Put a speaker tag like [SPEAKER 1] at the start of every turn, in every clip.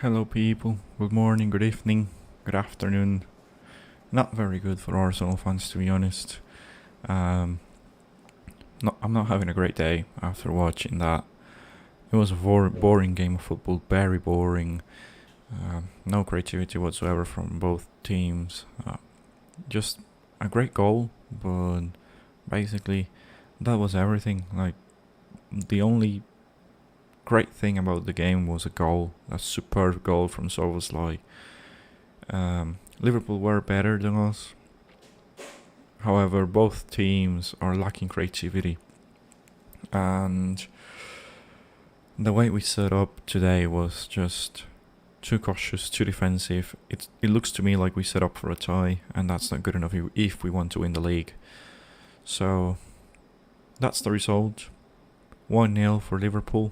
[SPEAKER 1] Hello, people. Good morning, good evening, good afternoon. Not very good for Arsenal fans, to be honest. Um, I'm not having a great day after watching that. It was a boring game of football, very boring. No creativity whatsoever from both teams. Just a great goal, but basically that was everything. Like, the only great thing about the game was a goal, a superb goal from Soboslai. Liverpool were better than us. However, both teams are lacking creativity, and the way we set up today was just too cautious, too defensive. It looks to me like we set up for a tie, and that's not good enough if we want to win the league. So that's the result: 1-0 for Liverpool,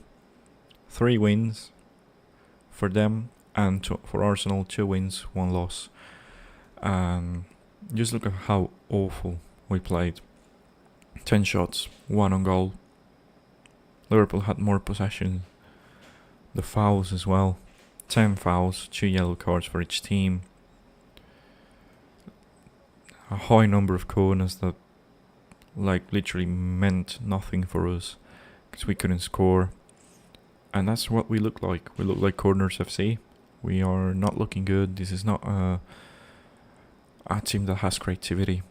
[SPEAKER 1] 3 wins for them, and for Arsenal 2 wins, 1 loss. Just look at how awful we played. 10 shots, 1 on goal. Liverpool had more possession. The fouls as well. 10 fouls, 2 yellow cards for each team. A high number of corners that literally meant nothing for us because we couldn't score. And that's what we look like. We look like Corners FC. We are not looking good. This is not a team that has creativity.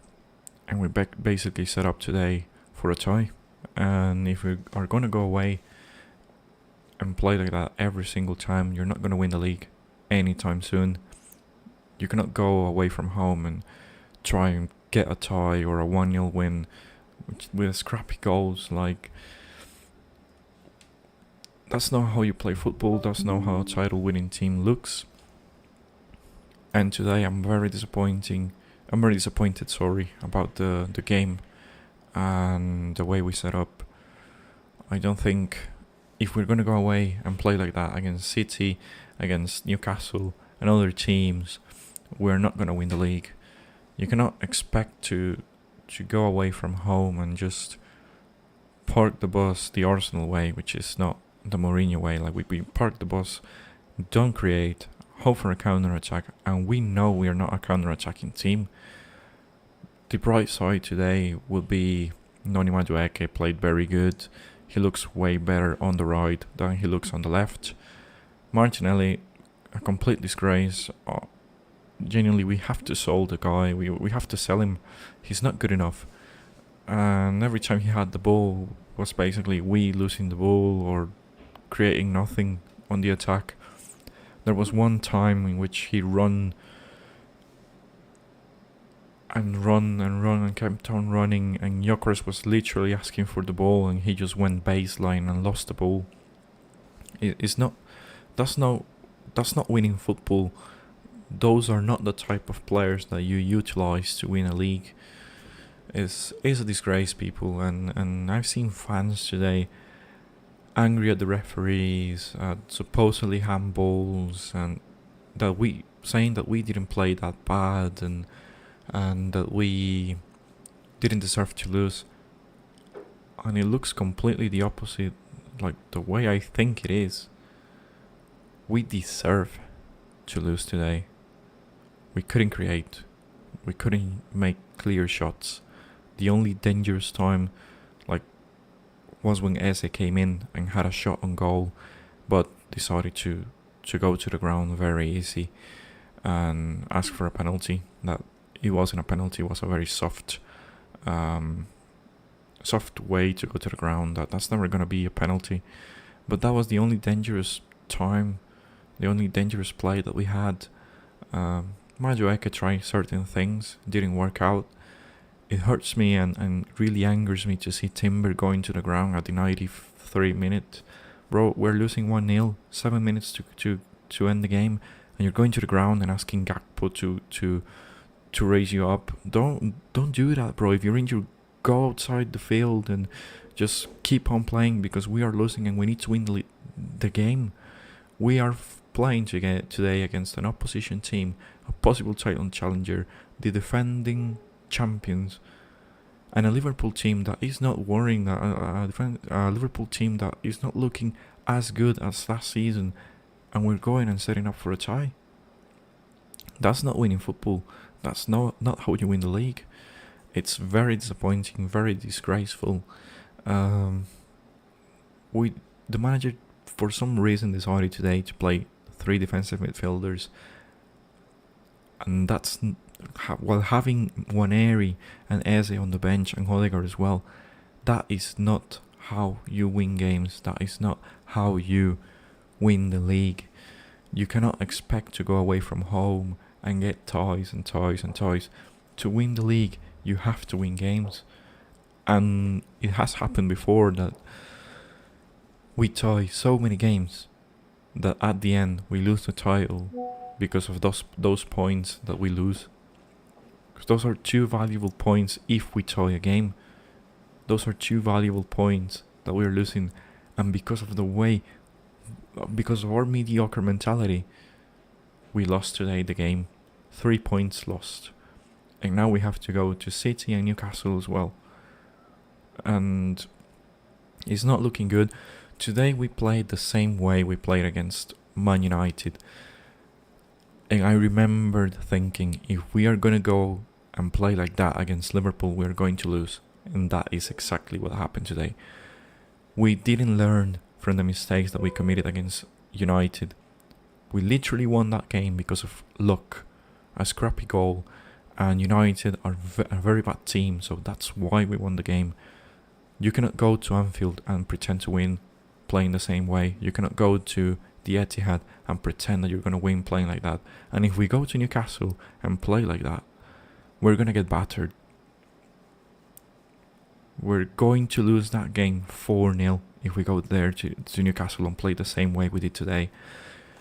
[SPEAKER 1] And we basically set up today for a tie. And if we are going to go away and play like that every single time, you're not going to win the league anytime soon. You cannot go away from home and try and get a tie or a 1-0 win with scrappy goals. That's not how you play football. That's not how a title-winning team looks. And today I'm very disappointed, about the game and the way we set up. I don't think if we're going to go away and play like that against City, against Newcastle and other teams, we're not going to win the league. You cannot expect to go away from home and just park the bus the Arsenal way, which is not the Mourinho way. We park the bus, don't create, hope for a counter-attack, and we know we are not a counter-attacking team. The bright side today would be Noni Madueke played very good. He looks way better on the right than he looks on the left. Martinelli, a complete disgrace. Genuinely, we have to sell the guy. We have to sell him. He's not good enough. And every time he had the ball was basically we losing the ball or creating nothing on the attack. There was one time in which he run and kept on running, and Gyökeres was literally asking for the ball, and he just went baseline and lost the ball. That's not winning football. Those are not the type of players that you utilize to win a league. It's a disgrace, people, and I've seen fans today angry at the referees, supposedly handballs, and saying that we didn't play that bad and that we didn't deserve to lose. And it looks completely the opposite, like the way I think it is. We deserve to lose today. We couldn't create. We couldn't make clear shots. The only dangerous time was when Eze came in and had a shot on goal, but decided to go to the ground very easy and ask for a penalty. That it wasn't a penalty, it was a very soft way to go to the ground. That's never going to be a penalty. But that was the only dangerous time, the only dangerous play that we had. Madueke tried certain things, didn't work out. It hurts me and really angers me to see Timber going to the ground at the 93rd minute. Bro, we're losing 1-0, 7 minutes to end the game, and you're going to the ground and asking Gakpo to raise you up. Don't do that, bro. If you're injured, go outside the field and just keep on playing, because we are losing and we need to win the game. We are playing today against an opposition team, a possible title challenger, the defending champions, and a Liverpool team that is not worrying, a Liverpool team that is not looking as good as last season, and we're going and setting up for a tie. That's not winning football. That's not how you win the league. It's very disappointing, very disgraceful. Um, the manager, for some reason, decided today to play 3 defensive midfielders, and that's while having Waneri and Eze on the bench and Odegaard as well. That is not how you win games. That is not how you win the league. You cannot expect to go away from home and get ties and ties and ties. To win the league, you have to win games. And it has happened before that we tie so many games that at the end we lose the title because of those points that we lose. Because those are 2 valuable points if we tie a game. Those are 2 valuable points that we're losing, and because of our mediocre mentality, we lost today the game. 3 points lost. And now we have to go to City and Newcastle as well. And it's not looking good. Today we played the same way we played against Man United. And I remembered thinking, if we are going to go and play like that against Liverpool, we are going to lose. And that is exactly what happened today. We didn't learn from the mistakes that we committed against United. We literally won that game because of luck, a scrappy goal, and United are a very bad team, so that's why we won the game. You cannot go to Anfield and pretend to win playing the same way. You cannot go to the Etihad and pretend that you're going to win playing like that. And if we go to Newcastle and play like that, we're going to get battered. We're going to lose that game 4-0 if we go there to Newcastle and play the same way we did today.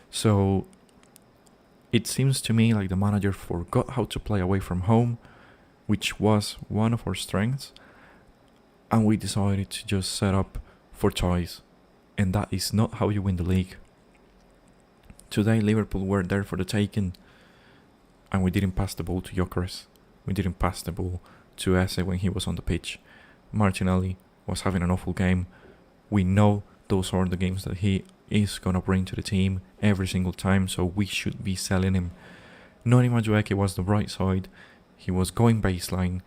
[SPEAKER 1] So it seems to me like the manager forgot how to play away from home, which was one of our strengths, and we decided to just set up for ties. And that is not how you win the league. Today Liverpool were there for the taking, and we didn't pass the ball to Gyökeres. We didn't pass the ball to Eze when he was on the pitch. Martinelli was having an awful game. We know those are the games that he is going to bring to the team every single time, so we should be selling him. Noni Madueke was the right side. He was going baseline,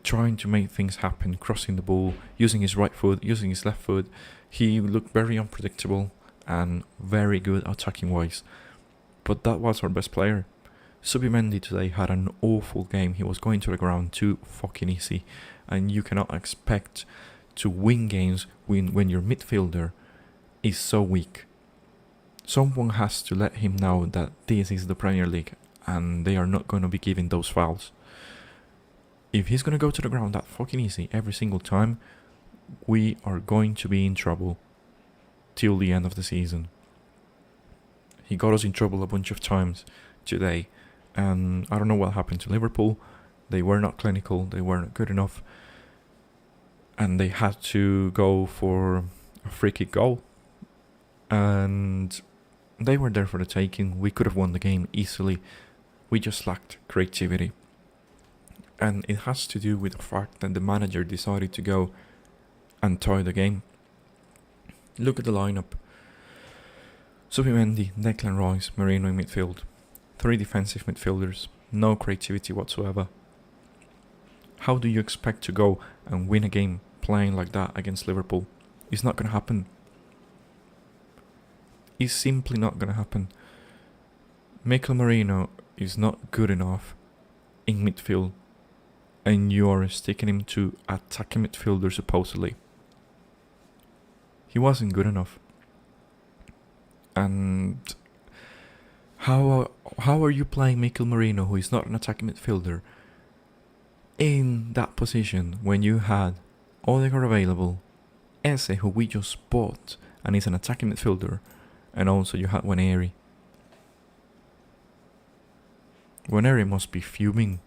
[SPEAKER 1] trying to make things happen, crossing the ball, using his right foot, using his left foot. He looked very unpredictable and very good attacking wise. But that was our best player. Subimendi today had an awful game. He was going to the ground too fucking easy. And you cannot expect to win games when your midfielder is so weak. Someone has to let him know that this is the Premier League and they are not going to be giving those fouls. If he's going to go to the ground that fucking easy every single time, we are going to be in trouble till the end of the season. He got us in trouble a bunch of times today, and I don't know what happened to Liverpool. They were not clinical, they were not good enough, and they had to go for a free kick goal. And they were there for the taking. We could have won the game easily. We just lacked creativity. And it has to do with the fact that the manager decided to go and tie the game. Look at the lineup. Subimendi, Declan Rice, Merino in midfield. 3 defensive midfielders. No creativity whatsoever. How do you expect to go and win a game playing like that against Liverpool? It's not going to happen. It's simply not going to happen. Mikel Merino is not good enough in midfield, and you are sticking him to attacking midfielder supposedly. He wasn't good enough. And how are you playing Mikel Merino, who is not an attacking midfielder, in that position when you had Odegaard available, Eze, who we just bought and is an attacking midfielder, and also you had Waneri. Waneri must be fuming.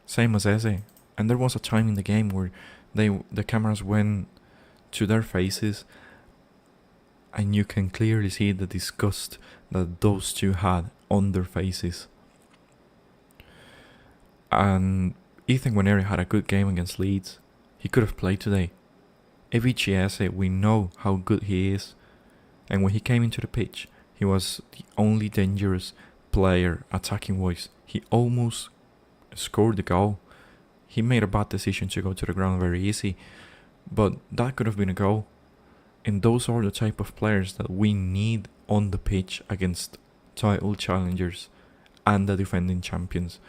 [SPEAKER 1] Same as Eze. And there was a time in the game where the cameras went to their faces, and you can clearly see the disgust that those two had on their faces. And Ethan Waneri had a good game against Leeds. He could have played today. Evici Eze, we know how good he is. And when he came into the pitch, He was the only dangerous player attacking wise. He almost scored the goal. He made a bad decision to go to the ground very easy, but that could have been a goal. And those are the type of players that we need on the pitch against title challengers and the defending champions.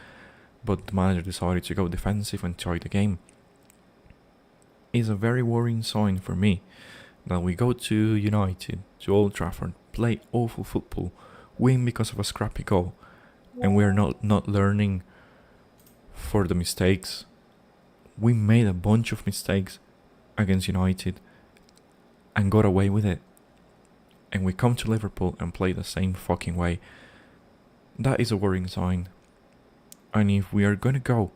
[SPEAKER 1] But the manager decided to go defensive and tie the game. It's a very worrying sign for me that we go to United, to Old Trafford, play awful football, win because of a scrappy goal, and we're not learning for the mistakes. We made a bunch of mistakes against United and got away with it. And we come to Liverpool and play the same fucking way. That is a worrying sign. And if we are going to go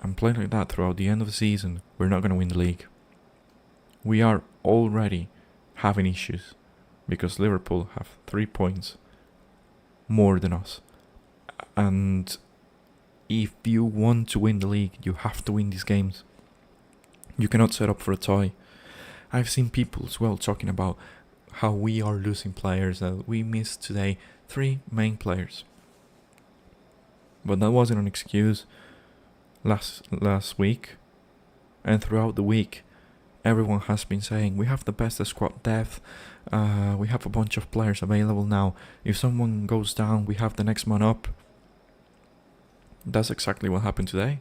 [SPEAKER 1] and play like that throughout the end of the season, we're not going to win the league. We are already having issues because Liverpool have 3 points more than us. And if you want to win the league, you have to win these games. You cannot set up for a tie. I've seen people as well talking about how we are losing players, that we missed today 3 main players. But that wasn't an excuse last week. And throughout the week, everyone has been saying, we have the best squad depth, we have a bunch of players available now. If someone goes down, we have the next man up. That's exactly what happened today.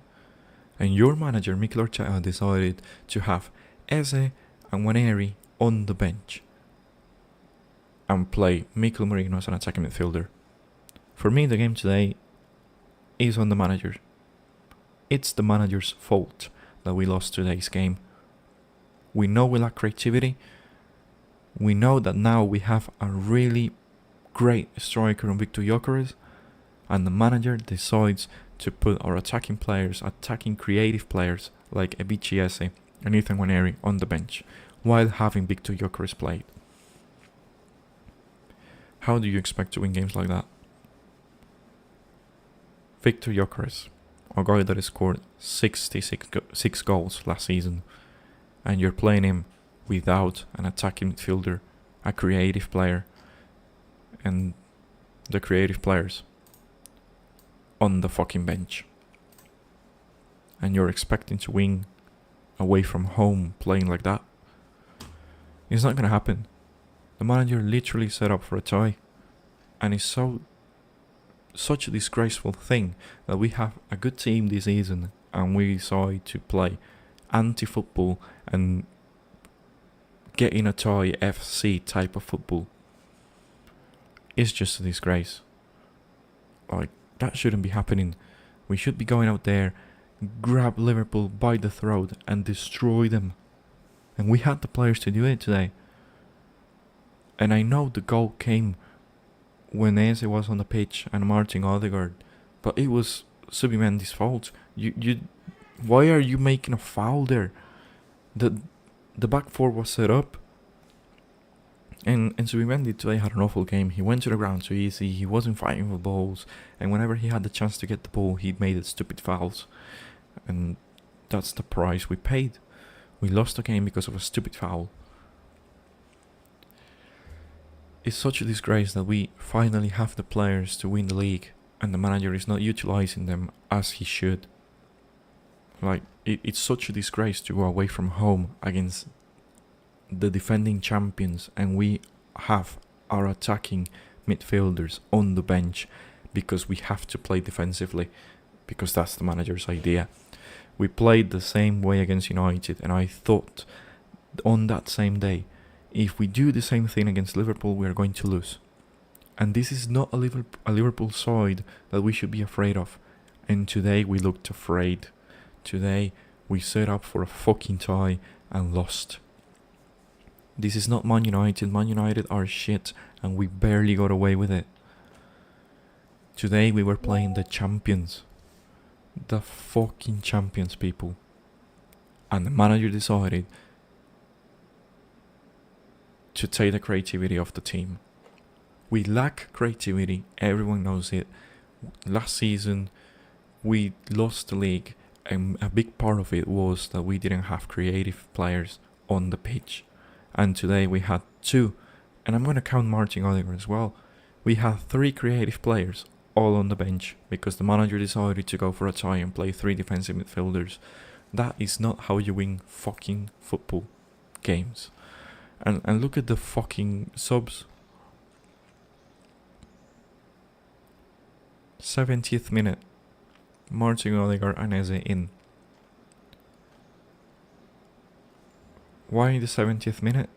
[SPEAKER 1] And your manager, Mikel Arteta, decided to have Eze and Waneri on the bench and play Mikel Merino as an attacking midfielder. For me, the game today is on the manager. It's the manager's fault that we lost today's game. We know we lack creativity. We know that now we have a really great striker in Victor Gyökeres, and the manager decides to put our attacking players, attacking creative players like Ebici Eze and Ethan Waneri on the bench while having Victor Gyökeres played. How do you expect to win games like that? Victor Gyökeres, a guy that has scored 66 goals last season, and you're playing him without an attacking midfielder, a creative player, and the creative players on the fucking bench. And you're expecting to win away from home playing like that? It's not going to happen. The manager literally set up for a tie, and it's such a disgraceful thing that we have a good team this season and we decide to play anti-football and get in a tie FC type of football. It's just a disgrace. Like, that shouldn't be happening. We should be going out there, grab Liverpool by the throat and destroy them. And we had the players to do it today. And I know the goal came when Eze was on the pitch and Martin Odegaard, but it was Subimendi's fault. Why are you making a foul there? The back four was set up, and Subimendi today had an awful game. He went to the ground too easy. He wasn't fighting for balls, and whenever he had the chance to get the ball, he made stupid fouls, and that's the price we paid. We lost the game because of a stupid foul. It's such a disgrace that we finally have the players to win the league and the manager is not utilizing them as he should. Like, it's such a disgrace to go away from home against the defending champions and we have our attacking midfielders on the bench because we have to play defensively, because that's the manager's idea. We played the same way against United, and I thought on that same day, if we do the same thing against Liverpool, we are going to lose. And this is not a Liverpool side that we should be afraid of. And today we looked afraid. Today we set up for a fucking tie and lost. This is not Man United. Man United are shit and we barely got away with it. Today we were playing the champions. The fucking champions, people. And the manager decided to take the creativity of the team. We lack creativity, everyone knows it. Last season we lost the league, and a big part of it was that we didn't have creative players on the pitch. And today we had two, and I'm going to count Martin Odegaard as well. We had 3 creative players all on the bench because the manager decided to go for a tie and play 3 defensive midfielders. That is not how you win fucking football games. And look at the fucking subs. 70th minute. Martin Odegaard and Eze in. Why the 70th minute?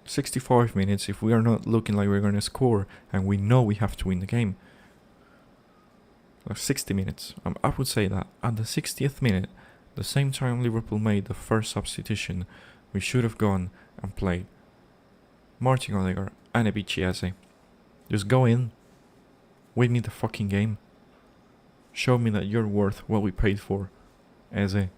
[SPEAKER 1] 65 minutes if we are not looking like we're going to score and we know we have to win the game. 60 minutes. I would say that at the 60th minute, the same time Liverpool made the first substitution, we should have gone and played Martin Odegaard and Ebici Eze. Just go in. Win me the fucking game. Show me that you're worth what we paid for, Eze.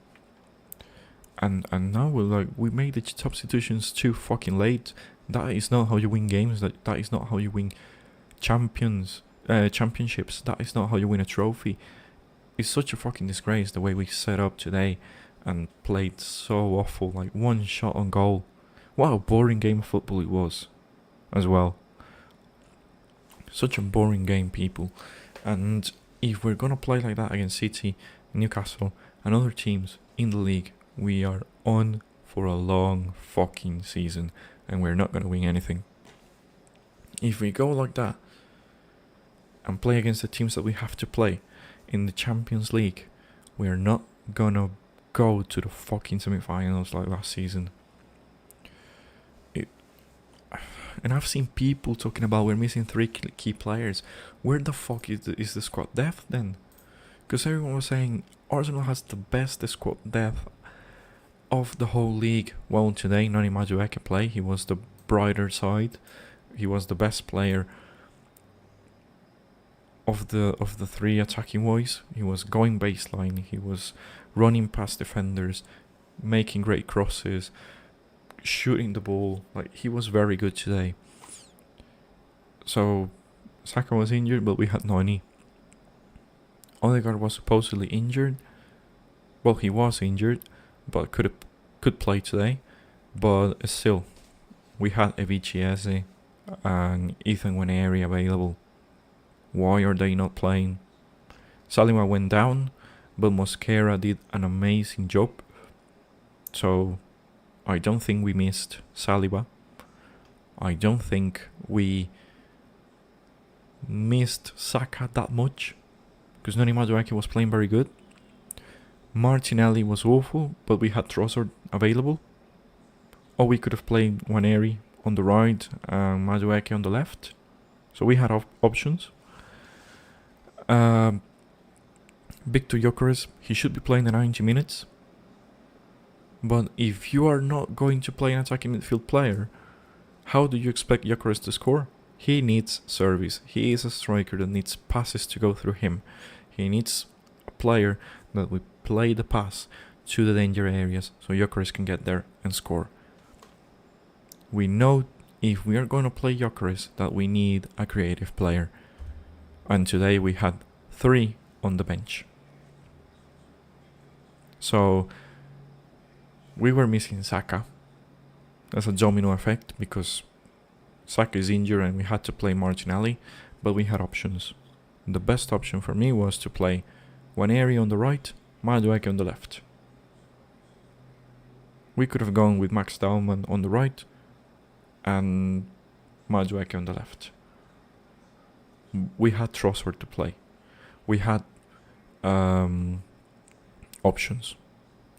[SPEAKER 1] And now we made the substitutions too fucking late. That is not how you win games. That is not how you win championships. That is not how you win a trophy. It's such a fucking disgrace the way we set up today and played so awful. Like 1 shot on goal. What a boring game of football it was, as well. Such a boring game, people. And if we're gonna play like that against City, Newcastle, and other teams in the league, we are on for a long fucking season and we're not going to win anything. If we go like that and play against the teams that we have to play in the Champions League, we are not going to go to the fucking semi-finals like last season. And I've seen people talking about we're missing 3 key players. Where the fuck is the squad depth then? Because everyone was saying Arsenal has the best squad depth of the whole league. Well, today Noni Madueke play. He was the brighter side. He was the best player of the 3 attacking boys. He was going baseline. He was running past defenders, making great crosses, shooting the ball. Like, he was very good today. So Saka was injured, but we had Noni. Odegaard was supposedly injured. Well, he was injured, but could play today. But still, we had Ebici Eze and Ethan Nwaneri available. Why are they not playing? Saliba went down, but Mosquera did an amazing job. So I don't think we missed Saliba. I don't think we missed Saka that much, because Noni Madueke was playing very good. Martinelli was awful, but we had Trossard available. Or we could have played Nwaneri on the right and Madueke on the left. So we had options. Victor Gyökeres, he should be playing the 90 minutes. But if you are not going to play an attacking midfield player, how do you expect Gyökeres to score? He needs service. He is a striker that needs passes to go through him. He needs a player that will play the pass to the danger areas so Gyökeres can get there and score. We know if we are going to play Gyökeres that we need a creative player. And today we had 3 on the bench. So we were missing Saka. That's a domino effect because Saka is injured and we had to play Martinelli, but we had options. The best option for me was to play Nwaneri on the right, Madueke on the left. We could have gone with Max Dahlman on the right and Madueke on the left. We had Trossard to play. We had options.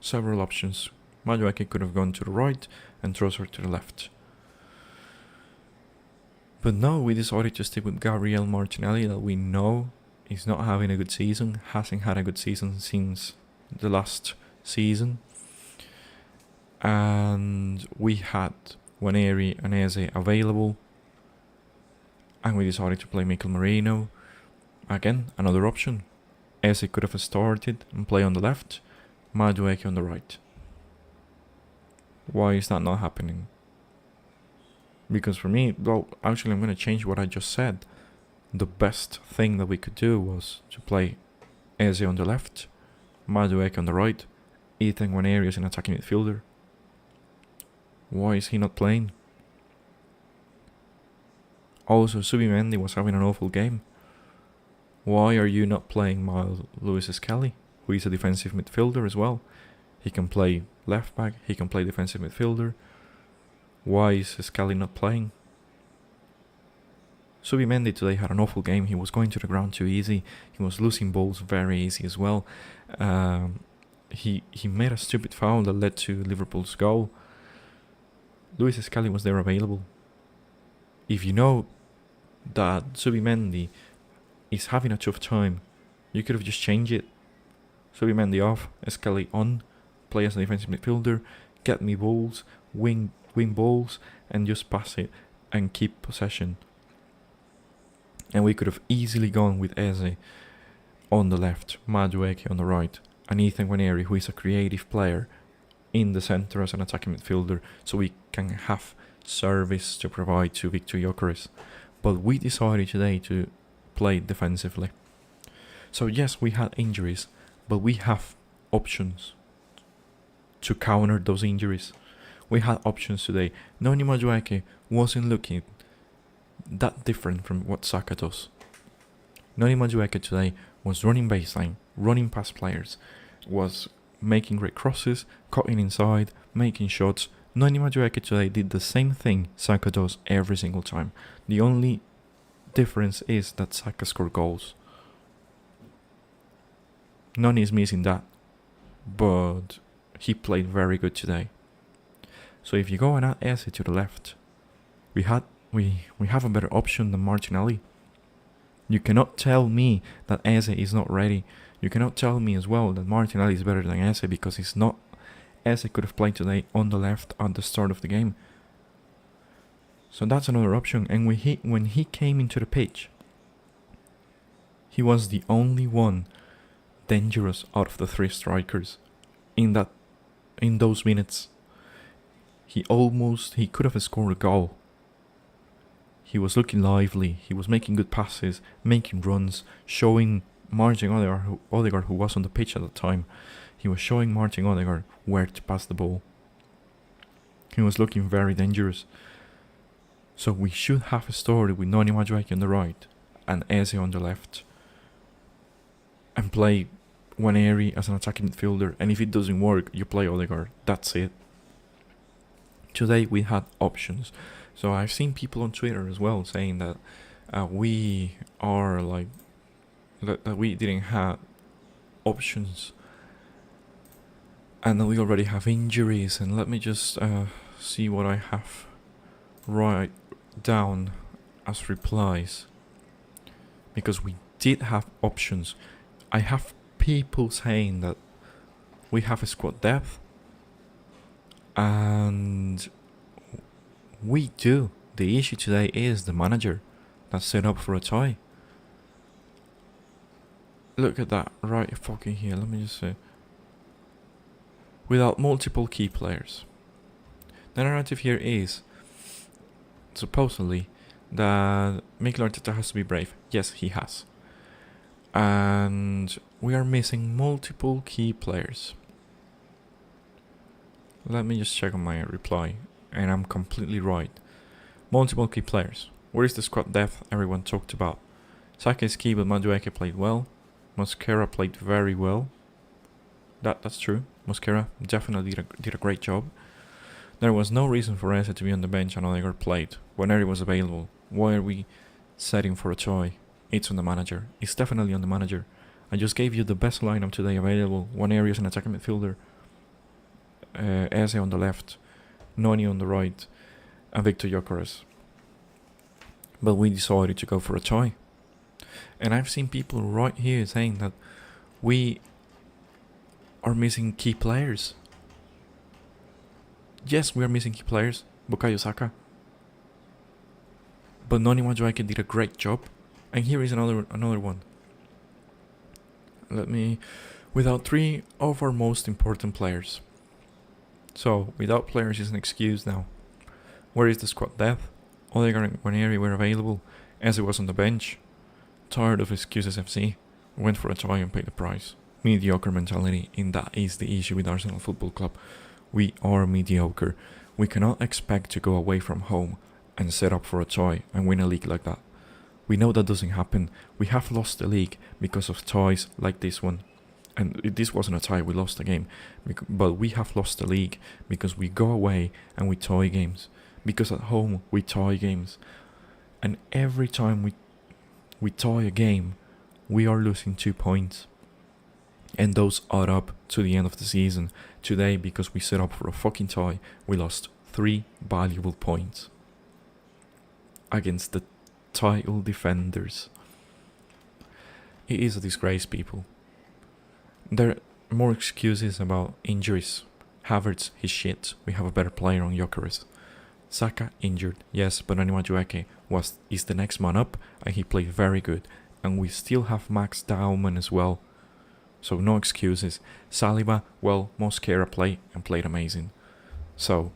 [SPEAKER 1] Several options. Madueke could have gone to the right and Trossard to the left. But no, we decided to stick with Gabriel Martinelli, that we know is not having a good season, hasn't had a good season since the last season. And we had Nwaneri and Eze available. And we decided to play Mikel Merino. Again, another option. Eze could have started and play on the left, Madueke on the right. Why is that not happening? Because for me, well, actually I'm going to change what I just said. The best thing that we could do was to play Eze on the left, Madueke on the right, Ethan Nwaneri as an attacking midfielder. Why is he not playing? Also, Subimendi was having an awful game. Why are you not playing Miles Lewis-Skelly, who is a defensive midfielder as well? He can play left back, he can play defensive midfielder. Why is Skelly not playing? Subimendi today had an awful game. He was going to the ground too easy. He was losing balls very easy as well. He made a stupid foul that led to Liverpool's goal. Lewis-Skelly was there available. If you know that Subimendi is having a tough time, you could have just changed it. Subimendi off, Skelly on, play as a defensive midfielder, get me balls, win balls, and just pass it and keep possession. And we could have easily gone with Eze on the left, Madueke on the right, and Ethan Guarnieri, who is a creative player, in the centre as an attacking midfielder, so we can have service to provide to Victor Gyökeres. But we decided today to play defensively. So yes, we had injuries, but we have options to counter those injuries. We had options today. Noni Madueke wasn't looking that different from what Saka does. Noni Madueke today was running baseline, running past players, was making great crosses, cutting inside, making shots. Noni Madueke today did the same thing Saka does every single time. The only difference is that Saka scored goals. Noni is missing that, but he played very good today. So if you go and add Eze to the left, we have a better option than Martinelli. You cannot tell me that Eze is not ready. You cannot tell me as well that Martinelli is better than Eze, because he's not. Eze could have played today on the left at the start of the game. So that's another option. And when he came into the pitch, he was the only one dangerous out of the three strikers in those minutes. He could have scored a goal. He was looking lively. He was making good passes, making runs, showing Martin Odegaard, who was on the pitch at the time. He was showing Martin Odegaard where to pass the ball. He was looking very dangerous. So we should have started with Noni Madueke on the right and Eze on the left, and play Guarnieri as an attacking midfielder. And if it doesn't work, you play Odegaard. That's it. Today we had options. So I've seen people on Twitter as well saying that we are like that we didn't have options, and that we already have injuries. And let me just see what I have write down as replies, because we did have options. I have people saying that we have a squad depth, and we do. The issue today is the manager that's set up for a tie. Look at that right fucking here. Let me just say. Without multiple key players. The narrative here is supposedly that Mikel Arteta has to be brave. Yes, he has. And we are missing multiple key players. Let me just check on my reply. And I'm completely right. Multiple key players. Where is the squad depth everyone talked about? Saka is key, but Madueke played well. Mosquera played very well. That's true. Mosquera definitely did a great job. There was no reason for Eze to be on the bench and Odegaard played. Guarnieri was available. Why are we setting for a tie? It's on the manager. It's definitely on the manager. I just gave you the best lineup today available. Guarnieri is an attacking midfielder. Eze on the left. Noni on the right. And Victor Gyökeres. But we decided to go for a tie. And I've seen people right here saying that we are missing key players. Yes, we are missing key players. Bukayo Saka. But Noni Madueke did a great job. And here is another one. Without three of our most important players. So, without players is an excuse now. Where is the squad depth? Odegaard and Guarnieri were available. Eze was on the bench. Tired of excuses FC. Went for a try and paid the price. Mediocre mentality, and that is the issue with Arsenal Football Club. We are mediocre. We cannot expect to go away from home and set up for a tie and win a league like that. We know that doesn't happen. We have lost the league because of ties like this one. And this wasn't a tie, we lost the game. But we have lost the league because we go away and we tie games. Because at home we tie games. And every time we tie a game, we are losing 2 points. And those add up to the end of the season. Today, because we set up for a fucking tie, we lost 3 valuable points against the title defenders. It is a disgrace, people. There are more excuses about injuries. Havertz, he's shit. We have a better player on Gyökeres. Saka injured, yes, but Madueke is the next man up, and he played very good. And we still have Max Daumann as well. So no excuses. Saliba, well, Mosquera played amazing. So,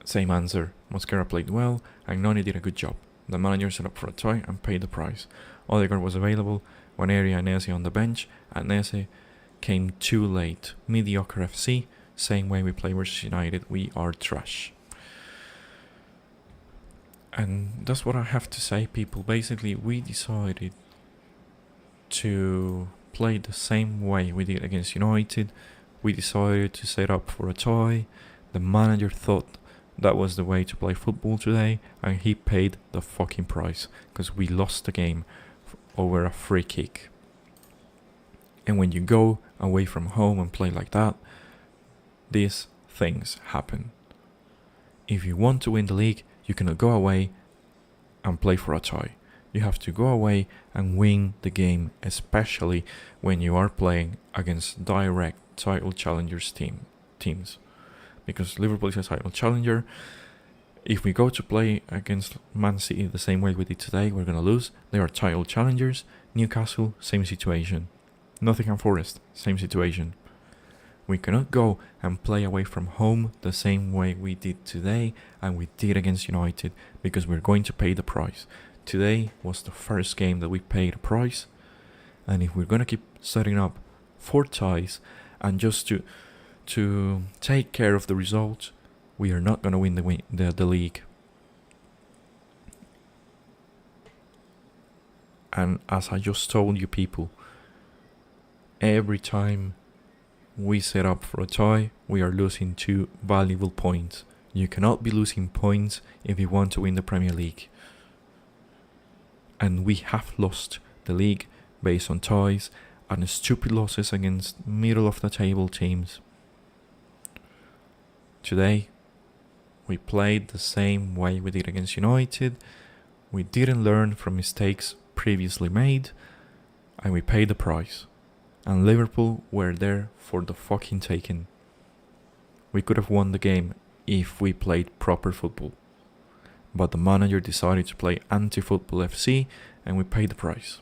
[SPEAKER 1] same answer. Mosquera played well, and Noni did a good job. The manager set up for a tie and paid the price. Odegaard was available, Waneri and Eze on the bench, and Eze came too late. Mediocre FC, same way we play versus United, we are trash. And that's what I have to say, people. Basically, we decided to play the same way we did against United. We decided to set up for a tie. The manager thought that was the way to play football today, and he paid the fucking price because we lost the game over a free kick. And when you go away from home and play like that, these things happen. If you want to win the league, you cannot go away and play for a tie. You have to go away and win the game, especially when you are playing against direct title challengers teams. Because Liverpool is a title challenger. If we go to play against Man City the same way we did today, we're going to lose. They are title challengers. Newcastle, same situation. Nottingham Forest, same situation. We cannot go and play away from home the same way we did today and we did against United, because we're going to pay the price. Today was the first game that we paid a price, and if we're going to keep setting up for ties and just to take care of the result, we are not going to win the league. And as I just told you, people, every time we set up for a tie, we are losing 2 valuable points. You cannot be losing points if you want to win the Premier League. And we have lost the league based on ties and stupid losses against middle of the table teams. Today, we played the same way we did against United. We didn't learn from mistakes previously made, and we paid the price. And Liverpool were there for the fucking taking. We could have won the game if we played proper football. But the manager decided to play anti-football FC, and we paid the price.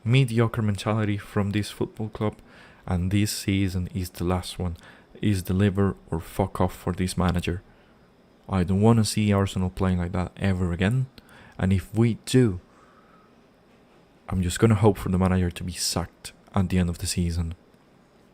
[SPEAKER 1] Mediocre mentality from this football club, and this season is the last one. Is deliver or fuck off for this manager. I don't want to see Arsenal playing like that ever again. And if we do, I'm just going to hope for the manager to be sacked at the end of the season.